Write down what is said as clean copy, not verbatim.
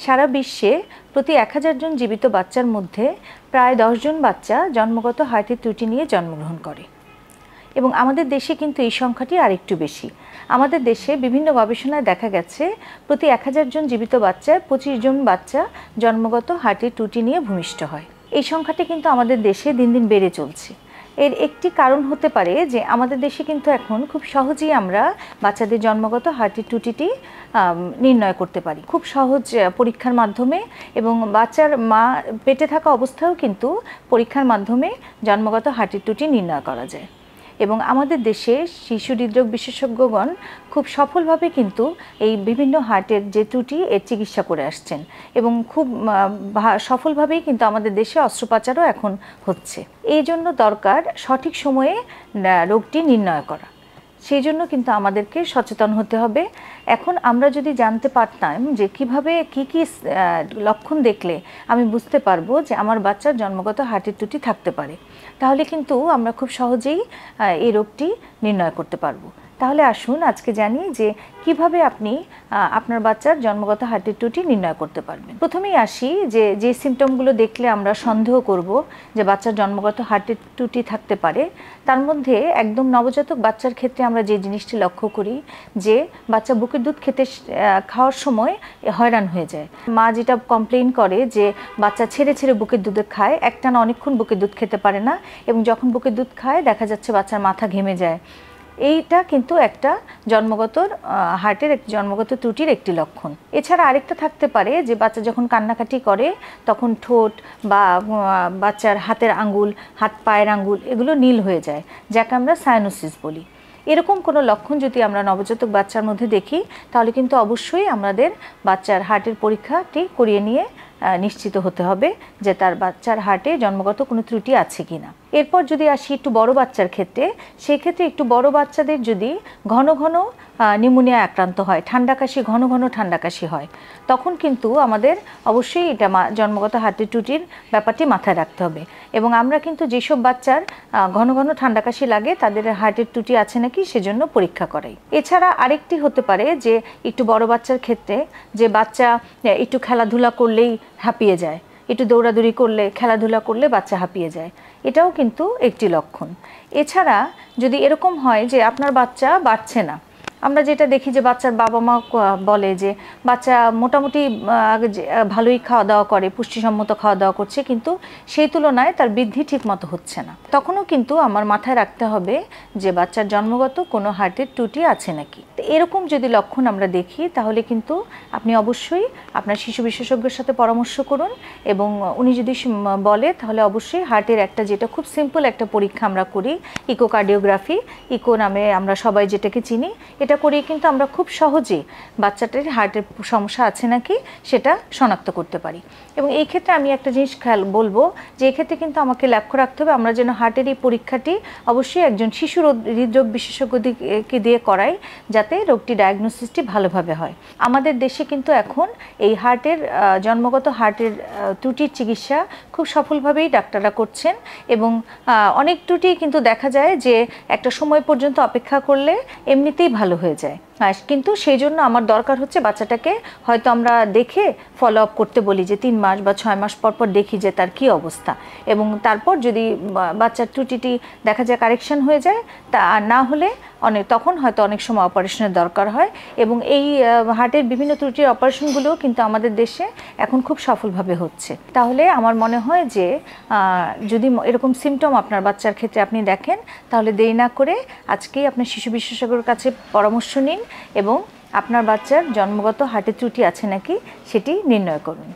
সারা বিশ্বে প্রতি 1000 জন জীবিত বাচ্চার মধ্যে প্রায় 10 জন বাচ্চা জন্মগত হার্টের ত্রুটি নিয়ে জন্মগ্রহণ করে এবং আমাদের দেশে কিন্তু এই সংখ্যাটি আরেকটু বেশি। আমাদের দেশে বিভিন্ন গবেষণায় দেখা গেছে প্রতি 1000 জন জীবিত বাচ্চার 25 জন বাচ্চা জন্মগত হার্টের ত্রুটি নিয়ে ভূমিষ্ঠ হয়। এই সংখ্যাটি কিন্তু আমাদের দেশে দিন দিন বেড়ে চলছে। এর একটি কারণ হতে পারে যে আমাদের দেশে কিন্তু এখন খুব সহজেই আমরা বাচ্চাদের জন্মগত হার্টের ত্রুটিটি নির্ণয় করতে পারি খুব সহজ পরীক্ষার মাধ্যমে, এবং বাচ্চার মা পেটে থাকা অবস্থায়ও কিন্তু পরীক্ষার মাধ্যমে জন্মগত হার্টের ত্রুটি নির্ণয় করা যায়। এবং আমাদের দেশে শিশু হৃদরোগ বিশেষজ্ঞগণ খুব সফলভাবে কিন্তু এই বিভিন্ন হার্টের যে ত্রুটি এর চিকিৎসা করে আসছেন এবং খুব সফলভাবেই কিন্তু আমাদের দেশে অস্ত্রোপচারও এখন হচ্ছে। এই জন্য দরকার সঠিক সময়ে রোগটি নির্ণয় করা। সেই জন্য কিন্তু আমাদেরকে সচেতন হতে হবে। এখন আমরা যদি জানতে পারতাম যে কিভাবে কি লক্ষণ দেখলে আমি বুঝতে পারবো যে আমার বাচ্চার জন্মগত হার্টের ত্রুটি থাকতে পারে, তাহলে কিন্তু আমরা খুব সহজেই এই রোগটি নির্ণয় করতে পারবো। তাহলে আসুন আজকে জানি যে কিভাবে আপনি আপনার বাচ্চার জন্মগত হার্টের ত্রুটি নির্ণয় করতে পারবেন। প্রথমেই আসি যে সিমটমগুলো দেখলে আমরা সন্দেহ করব যে বাচ্চার জন্মগত হার্টের ত্রুটি থাকতে পারে। তার মধ্যে একদম নবজাতক বাচ্চার ক্ষেত্রে আমরা যে জিনিসটি লক্ষ্য করি যে বাচ্চা বুকের দুধ খাওয়ার সময় হয়রান হয়ে যায়। মা যেটা কমপ্লেইন করে যে বাচ্চা ছেড়ে ছেড়ে বুকের দুধ খায়, একটানা অনেকক্ষণ বুকের দুধ খেতে পারে না, এবং যখন বুকের দুধ খায় দেখা যাচ্ছে বাচ্চার মাথা ঘেমে যায়। এইটা কিন্তু একটা হার্টের জন্মগত ত্রুটির একটি লক্ষণ। এছাড়া আরেকটা থাকতে পারে যে বাচ্চা যখন কান্নাকাটি করে তখন ঠোঁট বা বাচ্চার হাতের আঙ্গুল, হাত পায়ের আঙ্গুল এগুলো নীল হয়ে যায়, যাকে আমরা সায়ানোসিস বলি। এরকম কোনো লক্ষণ যদি আমরা নবজাতক বাচ্চার মধ্যে দেখি তাহলে কিন্তু অবশ্যই আমাদের বাচ্চার হার্টের পরীক্ষাটি করিয়ে নিয়ে নিশ্চিত হতে হবে যে তার বাচ্চার হার্টে জন্মগত কোনো ত্রুটি আছে কিনা। এরপর যদি আসি একটু বড় বাচ্চার ক্ষেত্রে, সেই ক্ষেত্রে একটু বড় বাচ্চাদের যদি ঘন ঘন নিউমোনিয়া আক্রান্ত হয়, ঠান্ডা কাশি, ঘন ঘন ঠান্ডা কাশি হয়, তখন কিন্তু আমাদের অবশ্যই এটা জন্মগত হার্টের ত্রুটির ব্যাপারটি মাথায় রাখতে হবে। এবং আমরা কিন্তু যেসব বাচ্চার ঘন ঘন ঠান্ডা কাশি লাগে তাদের হার্টের ত্রুটি আছে নাকি সেজন্য পরীক্ষা করাই। এছাড়া আরেকটি হতে পারে যে একটু বড় বাচ্চার ক্ষেত্রে যে বাচ্চা একটু খেলাধুলা করলেই হাঁপিয়ে যায়, একটু দৌড়াদৌড়ি করলে, খেলাধুলা করলে বাচ্চা হাঁপিয়ে যায়, এটাও কিন্তু একটি লক্ষণ। এছাড়া যদি এরকম হয় যে আপনার বাচ্চা বাড়ছে না, আমরা যেটা দেখি যে বাচ্চার বাবা মা বলে যে বাচ্চা মোটামুটি ভালোই খাওয়া দাওয়া করে, পুষ্টিসম্মত খাওয়া দাওয়া করছে, কিন্তু সেই তুলনায় তার বৃদ্ধি ঠিক মতো হচ্ছে না, তখনও কিন্তু আমার মাথায় রাখতে হবে যে বাচ্চার জন্মগত কোনো হার্টের ত্রুটি আছে নাকি। এরকম যদি লক্ষণ আমরা দেখি তাহলে কিন্তু আপনি অবশ্যই আপনার শিশু বিশেষজ্ঞের সাথে পরামর্শ করুন, এবং উনি যদি বলে তাহলে অবশ্যই হার্টের একটা, যেটা খুব সিম্পল একটা পরীক্ষা আমরা করি, ইকোকার্ডিওগ্রাফি, ইকো নামে আমরা সবাই যেটাকে চিনি, এটা করিয়ে কিন্তু আমরা খুব সহজে বাচ্চাটার হার্টের সমস্যা আছে নাকি সেটা শনাক্ত করতে পারি। এবং এই ক্ষেত্রে আমি একটা জিনিস বলবো যে এক্ষেত্রে কিন্তু আমাকে লক্ষ্য রাখতে হবে আমরা যেন হার্টের এই পরীক্ষাটি অবশ্যই একজন শিশু হৃদরোগ বিশেষজ্ঞকে দিয়ে করাই, যাতে রোগটি ডায়াগনোসিসটি ভালোভাবে হয়। আমাদের দেশে কিন্তু এখন এই জন্মগত হার্টের ত্রুটির চিকিৎসা খুব সফলভাবেই ডাক্তাররা করছেন, এবং অনেক ত্রুটি কিন্তু দেখা যায় যে একটা সময় পর্যন্ত অপেক্ষা করলে এমনিতেই ভালো হয়ে যায়। কিন্তু সেই জন্য আমার দরকার হচ্ছে বাচ্চাটাকে হয়তো আমরা দেখে ফলো আপ করতে বলি যে 3 মাস বা 6 মাস পর পর দেখি যে তার কী অবস্থা, এবং তারপর যদি বাচ্চার ত্রুটিটি দেখা যায় কারেকশন হয়ে যায়, তা না হলে তখন হয়তো অনেক সময় অপারেশনের দরকার হয়। এবং এই হার্টের বিভিন্ন ত্রুটির অপারেশনগুলোও কিন্তু আমাদের দেশে এখন খুব সফলভাবে হচ্ছে। তাহলে আমার মনে হয় যে যদি এরকম সিমটম আপনার বাচ্চার ক্ষেত্রে আপনি দেখেন তাহলে দেরি না করে আজকেই আপনার শিশু বিশেষজ্ঞের কাছে পরামর্শ নিন এবং আপনার বাচ্চার জন্মগত হার্টের ত্রুটি আছে নাকি সেটি নির্ণয় করুন।